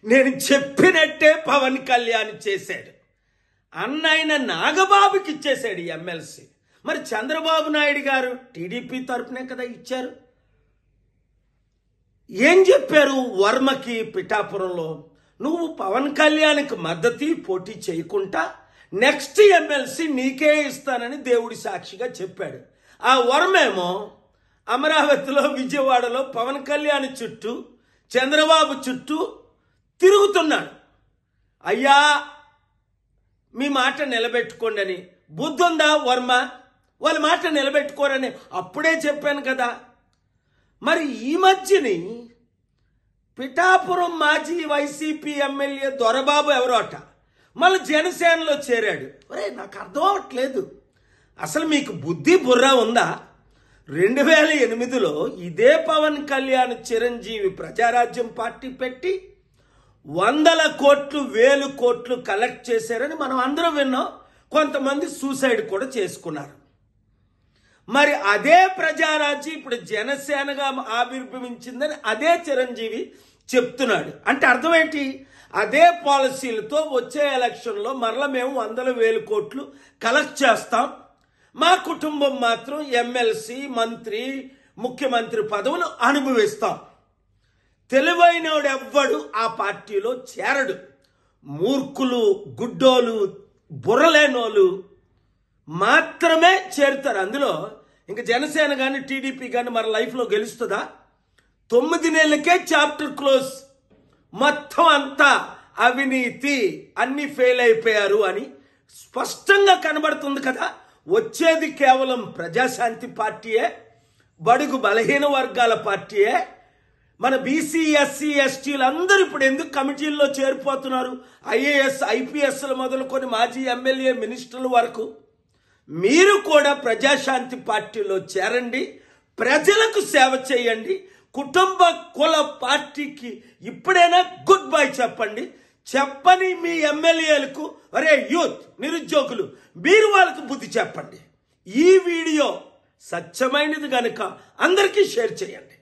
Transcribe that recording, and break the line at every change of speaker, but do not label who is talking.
నేను చెప్పినట్టే పవన్ కళ్యాణ్ చేశాడు. అన్నైన నాగబాబుకి ఇచ్చేశాడు ఎమ్మెల్సీ. మరి చంద్రబాబు నాయుడు గారు టీడీపీ తరపునే కదా ఇచ్చారు. ఏం చెప్పారు వర్మకి పిఠాపురంలో? నువ్వు పవన్ కళ్యాణ్కి మద్దతు పోటీ చేయకుండా నెక్స్ట్ ఎమ్మెల్సీ నీకే ఇస్తానని దేవుడి సాక్షిగా చెప్పాడు. ఆ వర్మేమో అమరావతిలో, విజయవాడలో పవన్ కళ్యాణ్ చుట్టూ, చంద్రబాబు చుట్టూ తిరుగుతున్నాడు. అయ్యా మీ మాట నిలబెట్టుకోండి అని. బుద్ధుందా వర్మ? వాళ్ళ మాట నిలబెట్టుకోరని అప్పుడే చెప్పాను కదా. మరి ఈ మధ్యని పిఠాపురం మాజీ వైసీపీ ఎమ్మెల్యే దొరబాబు ఎవరో అట మళ్ళీ జనసేనలో చేరాడు. ఒరే నాకు అర్థం అవ్వట్లేదు, అసలు మీకు బుద్ధి బుర్ర ఉందా? 2008లో ఇదే పవన్ కళ్యాణ్ చిరంజీవి ప్రజారాజ్యం పార్టీ పెట్టి 100 కోట్లు 1000 కోట్లు కలెక్ట్ చేశారని మనం అందరం విన్నాం. కొంతమంది సూసైడ్ కూడా చేసుకున్నారు. మరి అదే ప్రజారాజ్యం ఇప్పుడు జనసేనగా ఆవిర్భవించిందని అదే చిరంజీవి చెప్తున్నాడు. అంటే అర్థం ఏంటి? అదే పాలసీలతో వచ్చే ఎలక్షన్లో మరలా మేము 100,000 కోట్లు కలెక్ట్ చేస్తాం, మా కుటుంబం మాత్రం ఎమ్మెల్సీ, మంత్రి, ముఖ్యమంత్రి పదవులు అనుభవిస్తాం. తెలివైనోడు ఎవ్వడు ఆ పార్టీలో చేరడు. మూర్ఖులు, గుడ్డోలు, బుర్రలేనోళ్ళు మాత్రమే చేరుతారు అందులో. ఇంకా జనసేన కానీ టీడీపీ కానీ మన లైఫ్లో గెలుస్తుందా? 9 నెలలకే చాప్టర్ క్లోజ్. మొత్తం అంతా అవినీతి, అన్ని ఫెయిల్ అయిపోయారు అని స్పష్టంగా కనబడుతుంది కదా. వచ్చేది కేవలం ప్రజాశాంతి పార్టీయే, బడుగు బలహీన వర్గాల పార్టీయే. మన బీసీ, ఎస్సీ, ఎస్టీలు అందరూ ఇప్పుడు ఎందుకు కమిటీల్లో చేరిపోతున్నారు? ఐఏఎస్, ఐపీఎస్లు మొదలుకొని మాజీ ఎమ్మెల్యే, మినిస్టర్ల వరకు. మీరు కూడా ప్రజాశాంతి పార్టీలో చేరండి, ప్రజలకు సేవ చేయండి. కుటుంబ కుల పార్టీకి ఇప్పుడైనా గుడ్ బై చెప్పండి. చెప్పని మీ ఎమ్మెల్యేలకు, అరే యూత్, నిరుద్యోగులు, మీరు వాళ్ళకు బుద్ధి చెప్పండి. ఈ వీడియో సత్యమైనది కనుక అందరికీ షేర్ చేయండి.